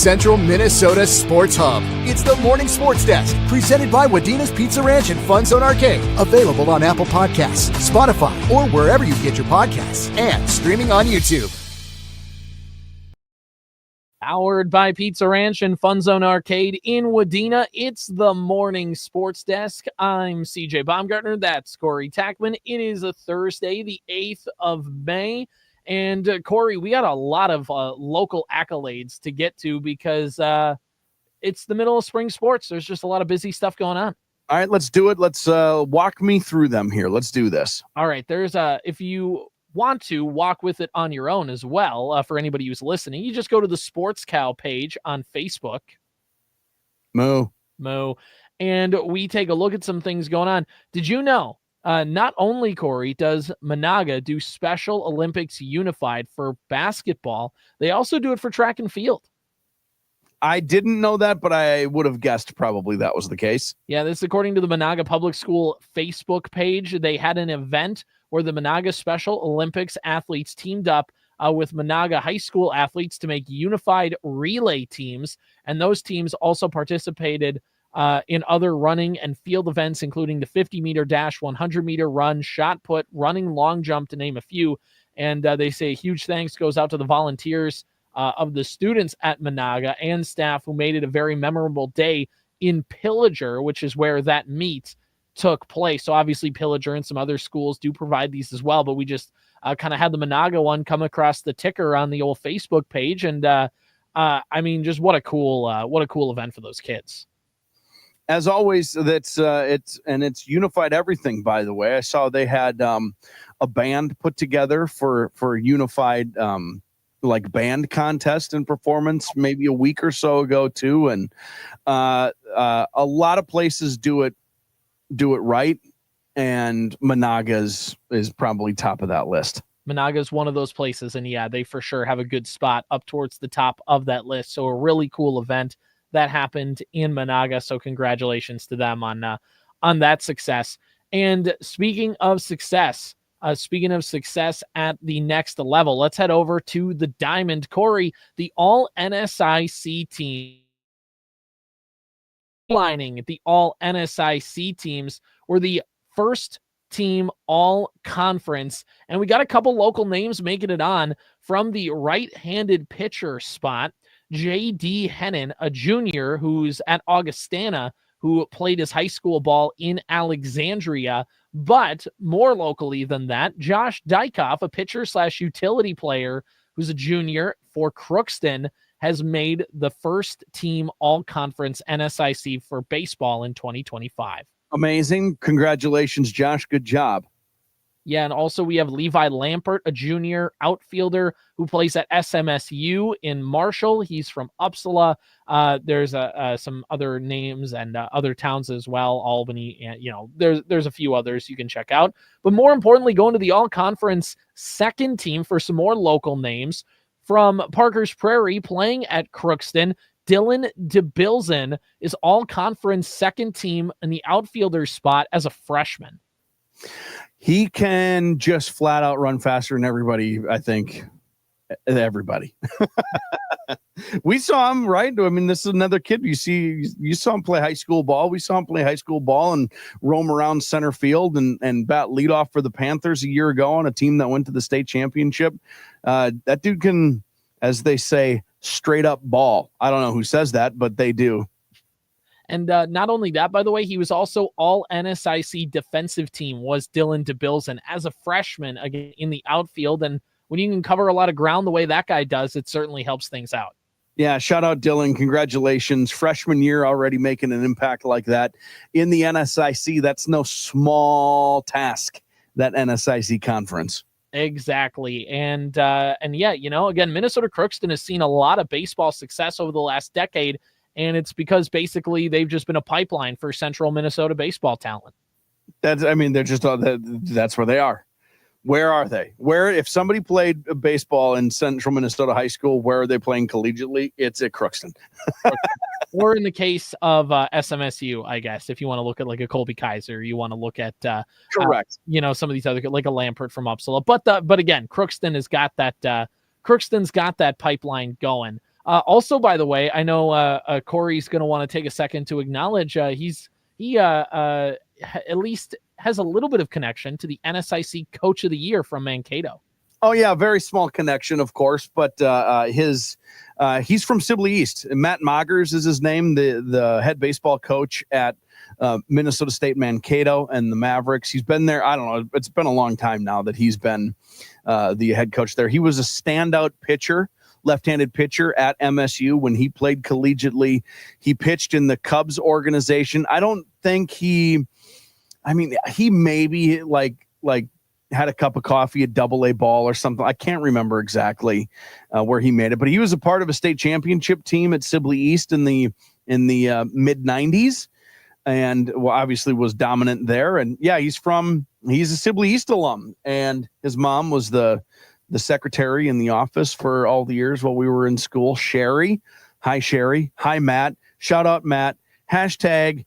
Central Minnesota Sports Hub. It's the Morning Sports Desk, presented by Wadena's Pizza Ranch and FunZone Arcade. Available on Apple Podcasts, Spotify, or wherever you get your podcasts, and streaming on YouTube. Powered by Pizza Ranch and FunZone Arcade in Wadena, it's the Morning Sports Desk. I'm CJ Baumgartner. That's Corey Tackman. It is a Thursday, the 8th of May. And Corey, we got a lot of local accolades to get to because it's the middle of spring sports. There's just a lot of busy stuff going on. All right, let's do it. Let's walk me through them here. Let's do this. All right, there's if you want to walk with it on your own as well, for anybody who's listening, you just go to the Sports Cow page on Facebook. Moo. And we take a look at some things going on. Did you know, not only, Corey, does Menahga do Special Olympics Unified for basketball, they also do it for track and field. I didn't know that, but I would have guessed probably that was the case. Yeah, this is according to the Menahga Public School Facebook page. They had an event where the Menahga Special Olympics athletes teamed up with Menahga High School athletes to make unified relay teams. And those teams also participated in other running and field events, including the 50-meter dash, 100-meter run, shot put, running long jump, to name a few. And they say huge thanks goes out to the volunteers of the students at Menahga and staff who made it a very memorable day in Pillager, which is where that meet took place. So obviously Pillager and some other schools do provide these as well, but we just kind of had the Menahga one come across the ticker on the old Facebook page. And I mean, just what a cool event for those kids. As always, it's unified everything, by the way. I saw they had a band put together for unified like band contest and performance maybe a week or so ago too. And a lot of places do it right, and Menahga's is probably top of that list. Menahga is one of those places, and yeah, they for sure have a good spot up towards the top of that list. So a really cool event that happened in Menahga. So congratulations to them on that success. And speaking of success at the next level, let's head over to the Diamond. Corey, the All-NSIC team. Lining the All-NSIC teams were the first team all-conference, and we got a couple local names making it on. From the right-handed pitcher spot, J.D. Hennon, a junior who's at Augustana, who played his high school ball in Alexandria. But more locally than that, Josh Dykoff, a pitcher/utility player who's a junior for Crookston, has made the first team all-conference NSIC for baseball in 2025. Amazing. Congratulations, Josh. Good job. Yeah, and also we have Levi Lampert, a junior outfielder who plays at SMSU in Marshall. He's from Uppsala. There's some other names and other towns as well, Albany, and there's a few others you can check out. But more importantly, going to the all-conference second team for some more local names. From Parkers Prairie, playing at Crookston, Dylan DeBilzen is all-conference second team in the outfielder spot as a freshman. He can just flat out run faster than everybody, I think. Everybody. We saw him, right? I mean, this is another kid. You saw him play high school ball. We saw him play high school ball and roam around center field and bat leadoff for the Panthers a year ago on a team that went to the state championship. That dude can, as they say, straight up ball. I don't know who says that, but they do. And not only that, by the way, he was also All-NSIC defensive team was Dylan DeBilzen as a freshman again in the outfield. And when you can cover a lot of ground the way that guy does, it certainly helps things out. Yeah, shout out Dylan. Congratulations. Freshman year already making an impact like that in the NSIC. That's no small task, that NSIC conference. Exactly. And yeah, again, Minnesota Crookston has seen a lot of baseball success over the last decade, and it's because basically they've just been a pipeline for central Minnesota baseball talent. That's where they are. Where are they? If somebody played baseball in Central Minnesota High School, where are they playing collegiately? It's at Crookston. Or in the case of SMSU, I guess, if you want to look at like a Colby Kaiser, you want to look at correct. Some of these other, like a Lampert from Uppsala. But again, Crookston's got that pipeline going. Also, by the way, I know Corey's going to want to take a second to acknowledge he at least has a little bit of connection to the NSIC Coach of the Year from Mankato. Oh yeah, very small connection, of course, but he's from Sibley East. Matt Moggers is his name, the head baseball coach at Minnesota State Mankato and the Mavericks. He's been there. I don't know. It's been a long time now that he's been the head coach there. He was a standout pitcher, left-handed pitcher at MSU when he played collegiately. He pitched in the Cubs organization. I don't think he maybe like had a cup of coffee, a double-A ball or something. I can't remember exactly where he made it, but he was a part of a state championship team at Sibley East in the mid 90s. And obviously was dominant there. And yeah, he's a Sibley East alum, and his mom was the secretary in the office for all the years while we were in school. Sherry. Hi, Matt. Shout out, Matt. Hashtag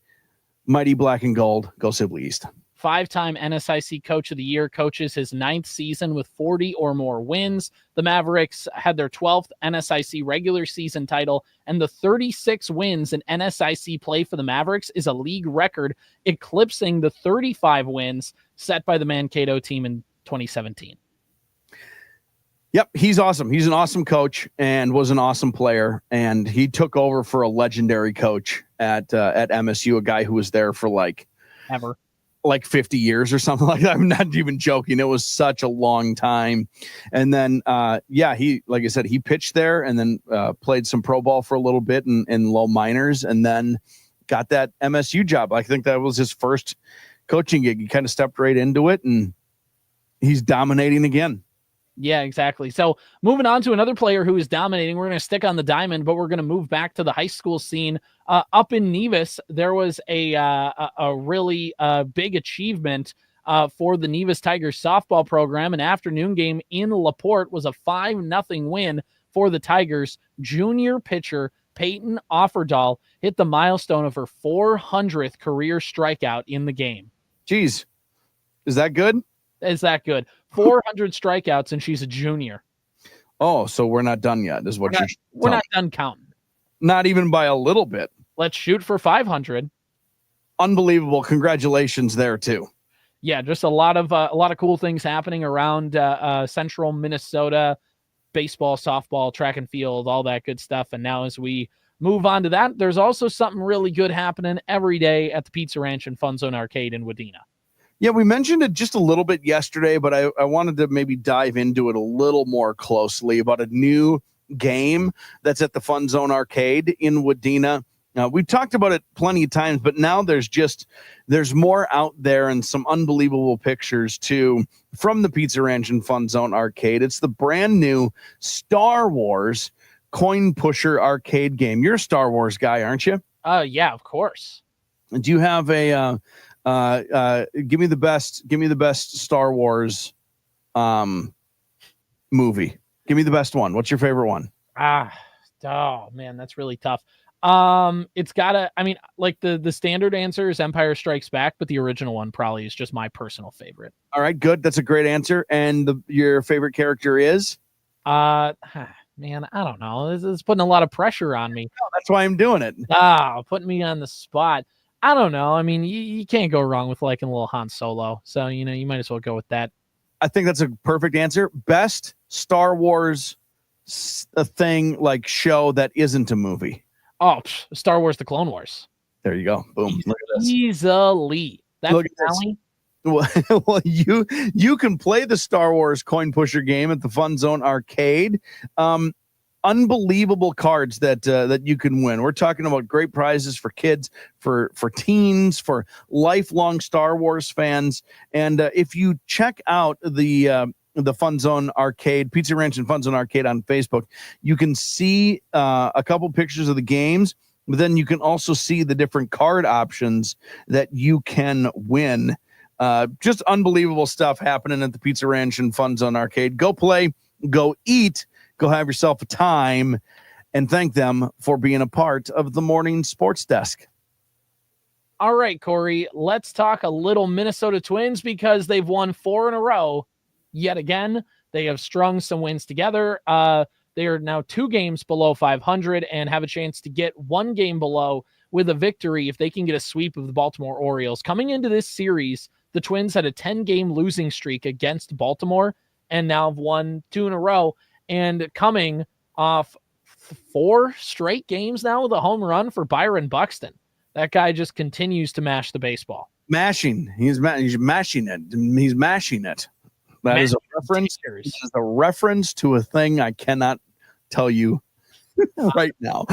Mighty Black and Gold. Go Sibley East. 5-time NSIC Coach of the Year, coaches his 9th season with 40 or more wins. The Mavericks had their 12th NSIC regular season title, and the 36 wins in NSIC play for the Mavericks is a league record, eclipsing the 35 wins set by the Mankato team in 2017. Yep, he's awesome. He's an awesome coach and was an awesome player, and he took over for a legendary coach at MSU, a guy who was there for like 50 years or something like that. I'm not even joking. It was such a long time. And then, he, like I said, he pitched there and then played some pro ball for a little bit in low minors and then got that MSU job. I think that was his first coaching gig. He kind of stepped right into it and he's dominating again. Yeah, exactly. So moving on to another player who is dominating, we're going to stick on the diamond, but we're going to move back to the high school scene. Up in Nevis, there was a really big achievement for the Nevis Tigers softball program. An afternoon game in LaPorte was a 5-0 win for the Tigers. Junior pitcher Peyton Offerdahl hit the milestone of her 400th career strikeout in the game. Jeez, is that good? Is that good? 400 strikeouts, and she's a junior. Oh, so we're not done yet, is what we're not done counting. Not even by a little bit. Let's shoot for 500. Unbelievable. Congratulations there, too. Yeah, just a lot of cool things happening around central Minnesota, baseball, softball, track and field, all that good stuff. And now as we move on to that, there's also something really good happening every day at the Pizza Ranch and FunZone Arcade in Wadena. Yeah, we mentioned it just a little bit yesterday, but I wanted to maybe dive into it a little more closely about a new game that's at the FunZone Arcade in Wadena. We've talked about it plenty of times, but now there's more out there and some unbelievable pictures too from the Pizza Ranch and FunZone Arcade. It's the brand new Star Wars coin pusher arcade game. You're a Star Wars guy, aren't you? Yeah, of course. Do you have a give me the best Star Wars movie. Give me the best one. What's your favorite one? Oh man, that's really tough. It's gotta, like the standard answer is Empire Strikes Back, but the original one probably is just my personal favorite. All right, good. That's a great answer. And your favorite character is? Man, I don't know. This is putting a lot of pressure on me. No, that's why I'm doing it. Putting me on the spot. I don't know. You can't go wrong with liking a little Han Solo. So, you might as well go with that. I think that's a perfect answer. Best Star Wars thing, like show that isn't a movie. Oh, Star Wars: The Clone Wars. There you go. Boom. Look at this. Easily. Look at this. Well, you can play the Star Wars coin pusher game at the FunZone Arcade. Unbelievable cards that you can win. We're talking about great prizes for kids, for teens, for lifelong Star Wars fans. And if you check out the FunZone Arcade, Pizza Ranch and FunZone Arcade on Facebook, you can see a couple pictures of the games, but then you can also see the different card options that you can win. Just unbelievable stuff happening at the Pizza Ranch and FunZone Arcade. Go play, go eat, go have yourself a time, and thank them for being a part of the morning sports desk. All right, Corey, let's talk a little Minnesota Twins because they've won 4 in a row. Yet again, they have strung some wins together. They are now 2 games below 500 and have a chance to get 1 game below with a victory if they can get a sweep of the Baltimore Orioles. Coming into this series, the Twins had a 10-game losing streak against Baltimore and now have won 2 in a row, and coming off 4 straight games now with a home run for Byron Buxton. That guy just continues to mash the baseball. Mashing. He's mashing it. He's mashing it. That is a reference. This is a reference to a thing I cannot tell you right now.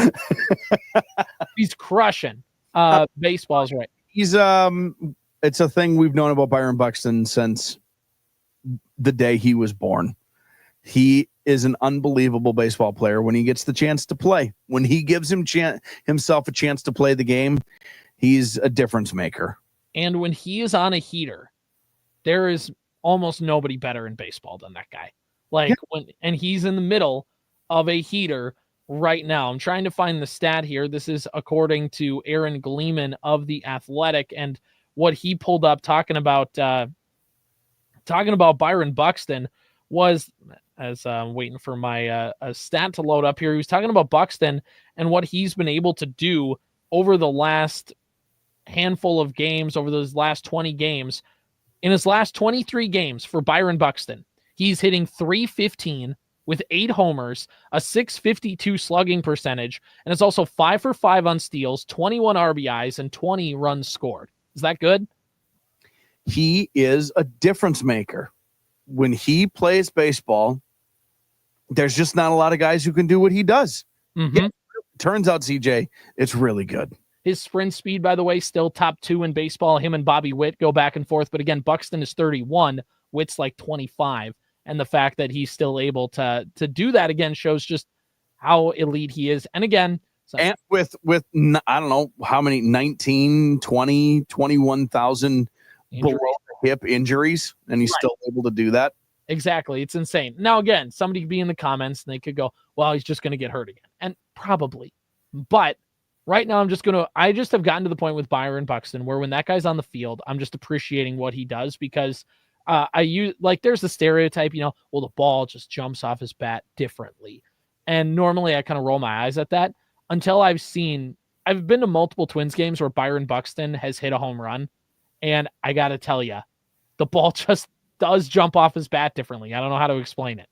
He's crushing baseballs, right? He's it's a thing we've known about Byron Buxton since the day he was born. He is an unbelievable baseball player when he gets the chance to play. When he gives himself a chance to play the game, he's a difference maker. And when he is on a heater, there is almost nobody better in baseball than that guy. And he's in the middle of a heater right now. I'm trying to find the stat here. This is according to Aaron Gleeman of The Athletic, and what he pulled up talking about Byron Buxton was, as I'm waiting for my stat to load up here, he was talking about Buxton and what he's been able to do over the last handful of games, over those last 20 games. In his last 23 games for Byron Buxton, he's hitting .315 with 8 homers, a .652 slugging percentage, and it's also 5 for 5 on steals, 21 RBIs, and 20 runs scored. Is that good? He is a difference maker. When he plays baseball, there's just not a lot of guys who can do what he does. Mm-hmm. Yeah, turns out, CJ, it's really good. His sprint speed, by the way, still top 2 in baseball. Him and Bobby Witt go back and forth. But again, Buxton is 31. Witt's like 25. And the fact that he's still able to do that again shows just how elite he is. And again, and with I don't know how many, 19, 20, 21,000 below the hip injuries, and he's still able to do that. Exactly. It's insane. Now, again, somebody could be in the comments and they could go, well, he's just going to get hurt again. And probably. But right now, I just have gotten to the point with Byron Buxton where when that guy's on the field, I'm just appreciating what he does, because there's the stereotype, the ball just jumps off his bat differently. And normally I kind of roll my eyes at that until I've been to multiple Twins games where Byron Buxton has hit a home run. And I got to tell you, the ball just does jump off his bat differently. I don't know how to explain it.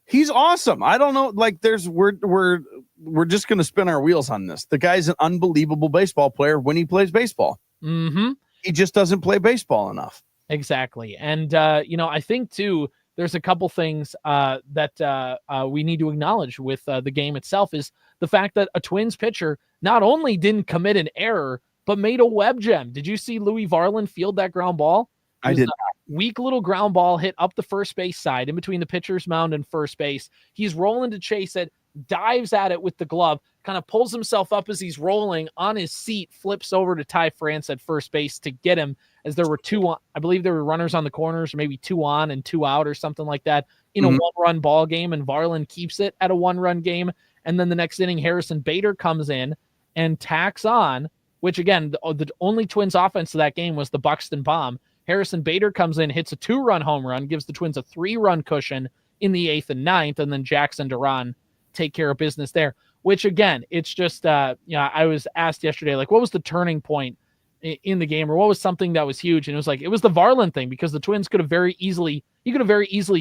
He's awesome. I don't know. We're just going to spin our wheels on this. The guy's an unbelievable baseball player when he plays baseball. Mm-hmm. He just doesn't play baseball enough. Exactly. And, I think too, there's a couple things that we need to acknowledge with the game itself is the fact that a Twins pitcher not only didn't commit an error, but made a web gem. Did you see Louis Varland field that ground ball? I did. Weak little ground ball hit up the first base side in between the pitcher's mound and first base. He's rolling to chase it, dives at it with the glove, kind of pulls himself up as he's rolling on his seat, flips over to Ty France at first base to get him, as there were 2 on, I believe there were runners on the corners, or maybe 2 on and 2 out or something like that in a 1-run ball game. And Varland keeps it at a 1-run game. And then the next inning, Harrison Bader comes in and tacks on, which again, the only Twins offense to that game was the Buxton bomb. Harrison Bader comes in, hits a 2-run home run, gives the Twins a 3-run cushion in the 8th and 9th, and then Jackson Duran take care of business there, which again, it's just, I was asked yesterday, what was the turning point in the game, or what was something that was huge? And it was the Varland thing, because the Twins could have very easily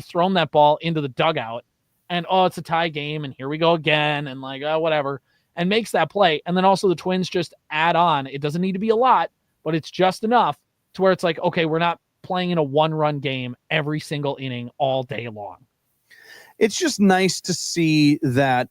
thrown that ball into the dugout and, it's a tie game and here we go again. And whatever, and makes that play. And then also the Twins just add on. It doesn't need to be a lot, but it's just enough to where it's okay, we're not playing in a 1-run game every single inning all day long. It's just nice to see that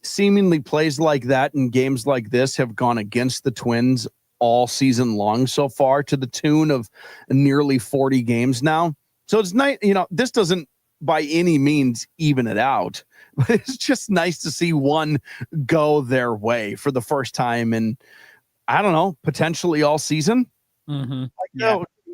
seemingly plays like that and games like this have gone against the Twins all season long so far, to the tune of nearly 40 games now. So it's nice, this doesn't by any means even it out, but it's just nice to see one go their way for the first time in, I don't know, potentially all season. Mm-hmm.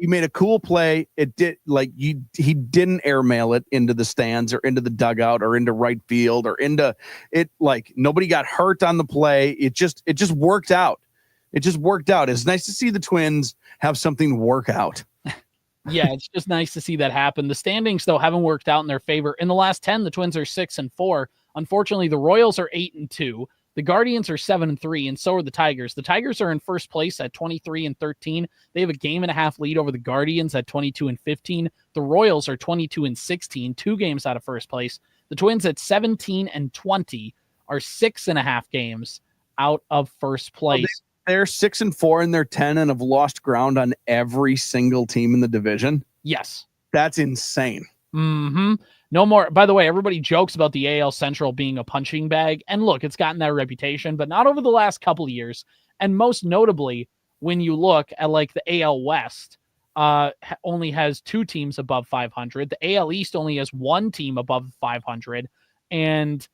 You made a cool play. It did he didn't airmail it into the stands or into the dugout or into right field or into it. Nobody got hurt on the play. It just worked out. It just worked out. It's nice to see the Twins have something work out. Yeah, it's just nice to see that happen. The standings, though, haven't worked out in their favor. In the last 10, the Twins are 6-4. Unfortunately, the Royals are 8-2. The Guardians are 7-3, and so are the Tigers. The Tigers are in first place at 23-13. They have a game-and-a-half lead over the Guardians at 22-15. The Royals are 22-16, 2 games out of first place. The Twins at 17-20 are 6.5 games out of first place. They're 6-4 and they're 10 and have lost ground on every single team in the division. Yes. That's insane. Mm-hmm. No more. By the way, everybody jokes about the AL Central being a punching bag. And look, it's gotten that reputation, but not over the last couple of years. And most notably, when you look at like the AL West, only has 2 teams above 500. The AL East only has 1 team above 500. And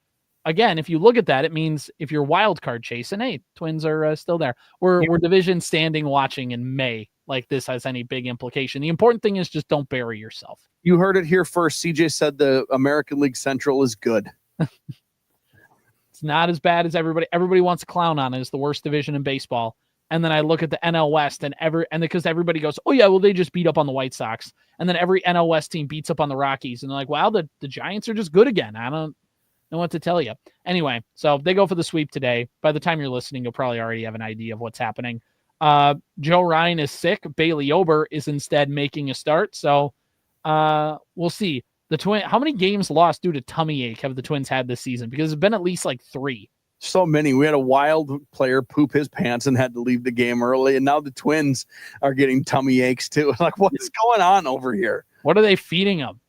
again, if you look at that, it means if you're wild card chasing, hey, Twins are still there. We're division standing watching in May. Like this has any big implication. The important thing is just don't bury yourself. You heard it here first. CJ said the American League Central is good. It's not as bad as everybody wants to clown on it. It's the worst division in baseball. And then I look at the NL West and because everybody goes, oh yeah, well they just beat up on the White Sox. And then every NL West team beats up on the Rockies. And they're like, wow, the Giants are just good again. I don't know what to tell you. Anyway, so they go for the sweep today. By the time you're listening, you'll probably already have an idea of what's happening. Joe Ryan is sick. Bailey Ober is instead making a start. So we'll see. How many games lost due to tummy ache have the Twins had this season? Because it's been at least like 3. So many. We had a Wild player poop his pants and had to leave the game early. And now the Twins are getting tummy aches too. Like, what is going on over here? What are they feeding them?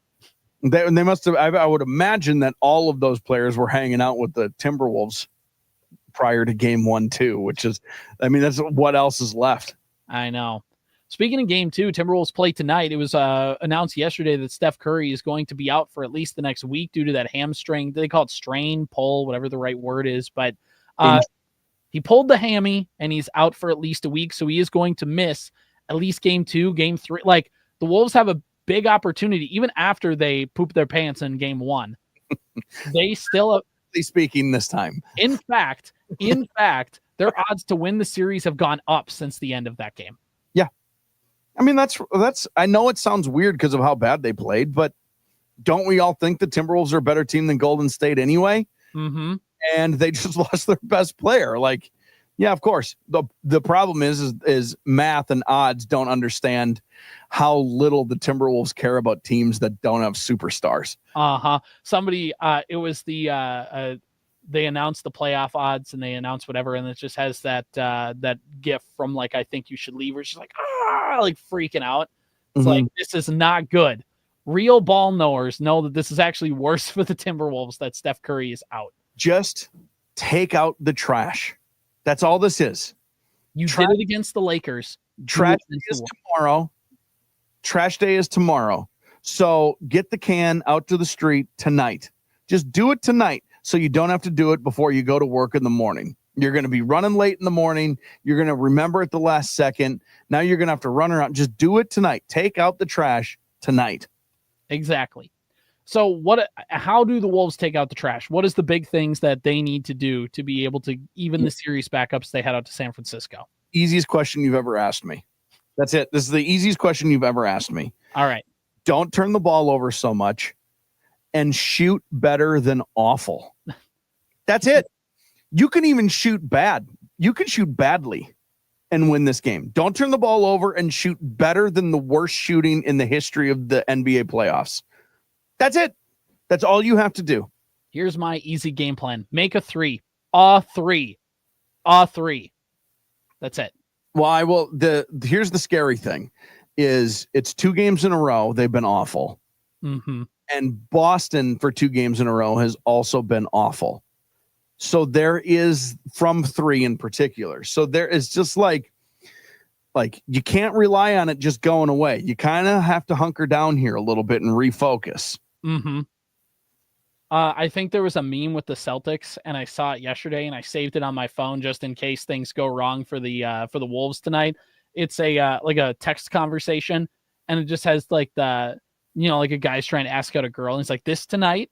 They must have, I would imagine that all of those players were hanging out with the Timberwolves prior to game 1, too, which is, I mean, that's what else is left. I know. Speaking of game 2, Timberwolves play tonight. It was announced yesterday that Steph Curry is going to be out for at least the next week due to that hamstring. They call it strain, pull, whatever the right word is. But he pulled the hammy and he's out for at least a week. So he is going to miss at least game 2, game 3. Like the Wolves have a big opportunity, even after they poop their pants in game 1. They still speaking this time. In fact, their odds to win the series have gone up since the end of that game. Yeah. I mean, that's, I know it sounds weird because of how bad they played, but don't we all think the Timberwolves are a better team than Golden State anyway? Mm-hmm. And they just lost their best player. Like, yeah, of course. The problem is math and odds don't understand how little the Timberwolves care about teams that don't have superstars. Somebody, it was they announced the playoff odds and they announced whatever, and it just has that gif from like, I think you should leave, where she's like, like freaking out. It's like, this is not good. Real ball knowers know that this is actually worse for the Timberwolves that Steph Curry is out. Just take out the trash. That's all this is. You did it against the Lakers. Trash day is tomorrow. Trash day is tomorrow. So get the can out to the street tonight. Just do it tonight so you don't have to do it before you go to work in the morning. You're going to be running late in the morning. You're going to remember at the last second. Now you're going to have to run around. Just do it tonight. Take out the trash tonight. Exactly. So how do the Wolves take out the trash? What is the big things that they need to do to be able to even the series back up so they head out to San Francisco? Easiest question you've ever asked me. That's it. This is the easiest question you've ever asked me. All right. Don't turn the ball over so much and shoot better than awful. That's it. You can even shoot bad. You can shoot badly and win this game. Don't turn the ball over and shoot better than the worst shooting in the history of the NBA playoffs. That's it. That's all you have to do. Here's my easy game plan. Make a 3. A 3. That's it. Well, here's the scary thing is it's 2 games in a row. They've been awful. Mm-hmm. And Boston for 2 games in a row has also been awful. So there is from 3 in particular. So there is just like you can't rely on it just going away. You kind of have to hunker down here a little bit and refocus. Mm-hmm. I think there was a meme with the Celtics, and I saw it yesterday, and I saved it on my phone just in case things go wrong for the Wolves tonight. It's like a text conversation, and it just has like like a guy's trying to ask out a girl, and it's like, this tonight,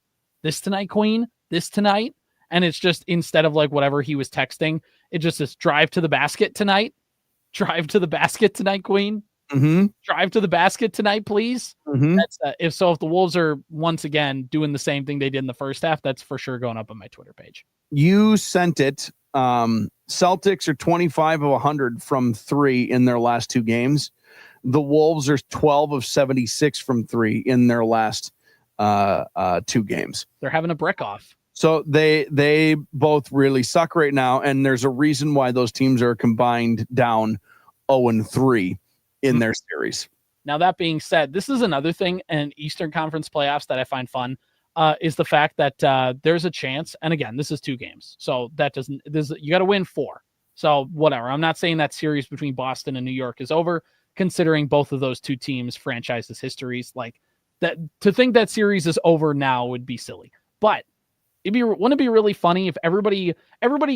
queen, this tonight. And it's just, instead of like whatever he was texting, it just says drive to the basket tonight, queen. Drive to the basket tonight, please. That's, if the Wolves are once again doing the same thing they did in the first half, that's for sure going up on my Twitter page. You sent it. Celtics are 25 of 100 from 3 in their last 2 games. The Wolves are 12 of 76 from 3 in their last 2 games. They're having a brick off. So they both really suck right now, and there's a reason why those teams are combined down 0-3 in their series. Now, that being said, this is another thing in Eastern Conference playoffs that I find fun, is the fact that there's a chance, and again, this is 2 games, so you got to win 4. So whatever. I'm not saying that series between Boston and New York is over, considering both of those 2 teams' franchises' histories. Like that, to think that series is over now would be silly. But wouldn't it be really funny if everybody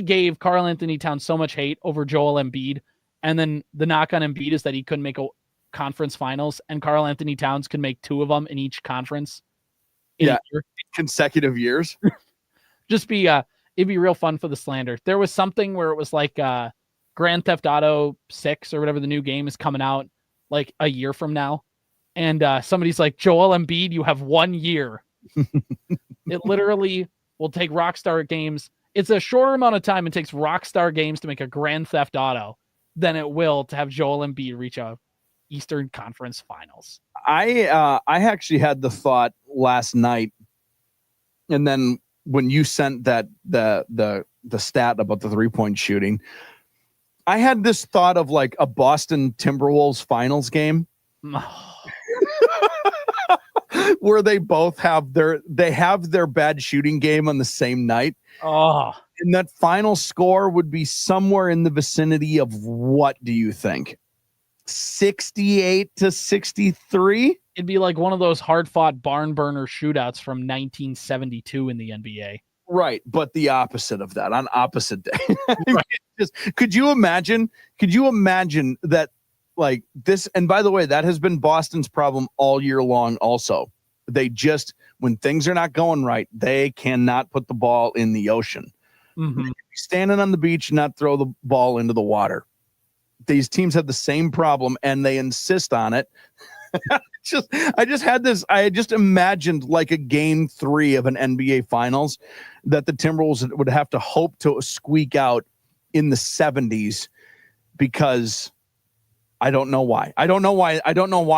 gave Karl-Anthony Towns so much hate over Joel Embiid, and then the knock on Embiid is that he couldn't make a conference finals, and Karl-Anthony Towns could make 2 of them in each conference. Consecutive years. It'd be real fun for the slander. There was something where it was like Grand Theft Auto 6 or whatever the new game is coming out like a year from now, and somebody's like, Joel Embiid, you have 1 year. It literally will take Rockstar Games. It's a shorter amount of time it takes Rockstar Games to make a Grand Theft Auto than it will to have Joel Embiid reach a Eastern Conference Finals. I actually had the thought last night, and then when you sent that the stat about the 3-point shooting, I had this thought of like a Boston Timberwolves finals game. Where they both have their bad shooting game on the same night. Oh, and that final score would be somewhere in the vicinity of, what do you think? 68-63? It'd be like one of those hard-fought barn burner shootouts from 1972 in the NBA. Right, but the opposite of that, on opposite day. Right. Could you imagine that, like this? And by the way, that has been Boston's problem all year long also. They just, when things are not going right, they cannot put the ball in the ocean. They can be standing on the beach and not throw the ball into the water. These teams have the same problem, and they insist on it. I just imagined like a game 3 of an NBA Finals that the Timberwolves would have to hope to squeak out in the 70s, because I don't know why. I don't know why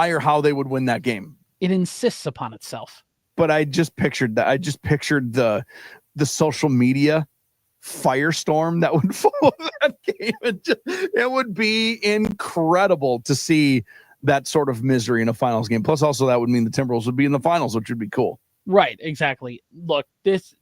or how they would win that game. It insists upon itself. But I just pictured that. I just pictured the social media firestorm that would follow that game. It would be incredible to see that sort of misery in a finals game. Plus, also that would mean the Timberwolves would be in the finals, which would be cool. Right, exactly. Look, this,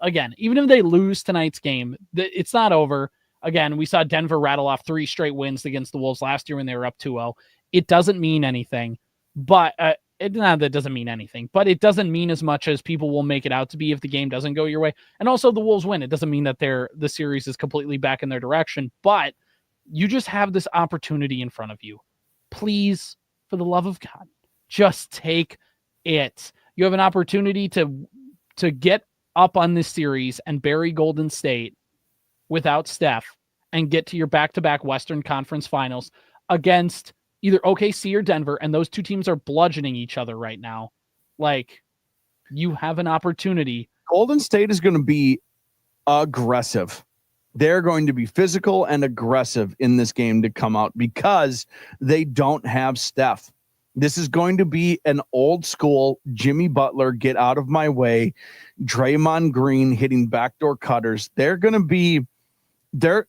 again, even if they lose tonight's game, it's not over. Again, we saw Denver rattle off 3 straight wins against the Wolves last year when they were up 2-0. It doesn't mean anything, but that doesn't mean anything, but it doesn't mean as much as people will make it out to be if the game doesn't go your way. And also the Wolves win. It doesn't mean that the series is completely back in their direction, but you just have this opportunity in front of you. Please, for the love of God, just take it. You have an opportunity to get up on this series and bury Golden State without Steph and get to your back-to-back Western Conference Finals against either OKC or Denver, and those 2 teams are bludgeoning each other right now. Like, you have an opportunity. Golden State is going to be aggressive. They're going to be physical and aggressive in this game to come out because they don't have Steph. This is going to be an old school Jimmy Butler, get out of my way, Draymond Green hitting backdoor cutters. They're going to come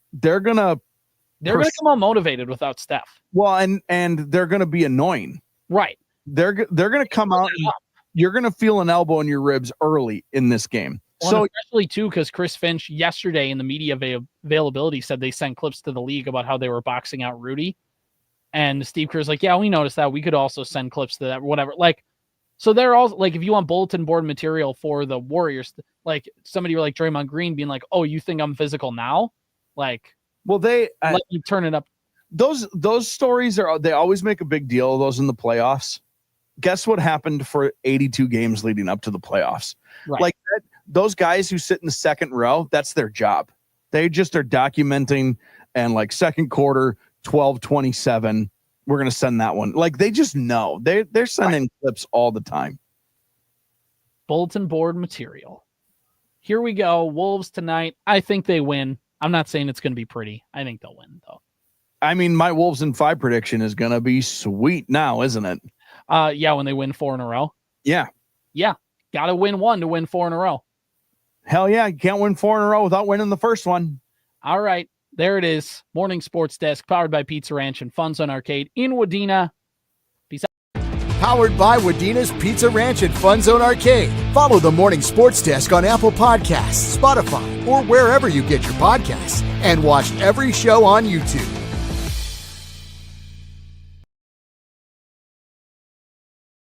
out motivated without Steph. Well, and they're going to be annoying. Right. They're going to come out and you're going to feel an elbow in your ribs early in this game. Well, so especially too, because Chris Finch yesterday in the media availability said they sent clips to the league about how they were boxing out Rudy. And Steve Kerr's like, yeah, we noticed that. We could also send clips to that, whatever. Like, so they're all like, if you want bulletin board material for the Warriors, like somebody like Draymond Green being like, oh, you think I'm physical now? Like, well, let you turn it up. Those stories they always make a big deal of those in the playoffs. Guess what happened for 82 games leading up to the playoffs? Right. Like those guys who sit in the second row, that's their job. They just are documenting, and like second quarter, 12-27, we're going to send that one. Like, they just know. They're sending clips all the time. Bulletin board material. Here we go. Wolves tonight. I think they win. I'm not saying it's going to be pretty. I think they'll win, though. I mean, my Wolves in 5 prediction is going to be sweet now, isn't it? Yeah, when they win 4 in a row. Yeah. Yeah. Got to win 1 to win 4 in a row. Hell yeah. You can't win 4 in a row without winning the first one. All right. There it is. Morning Sports Desk, powered by Pizza Ranch and FunZone Arcade in Wadena. Peace out. Powered by Wadena's Pizza Ranch and FunZone Arcade. Follow the Morning Sports Desk on Apple Podcasts, Spotify, or wherever you get your podcasts. And watch every show on YouTube.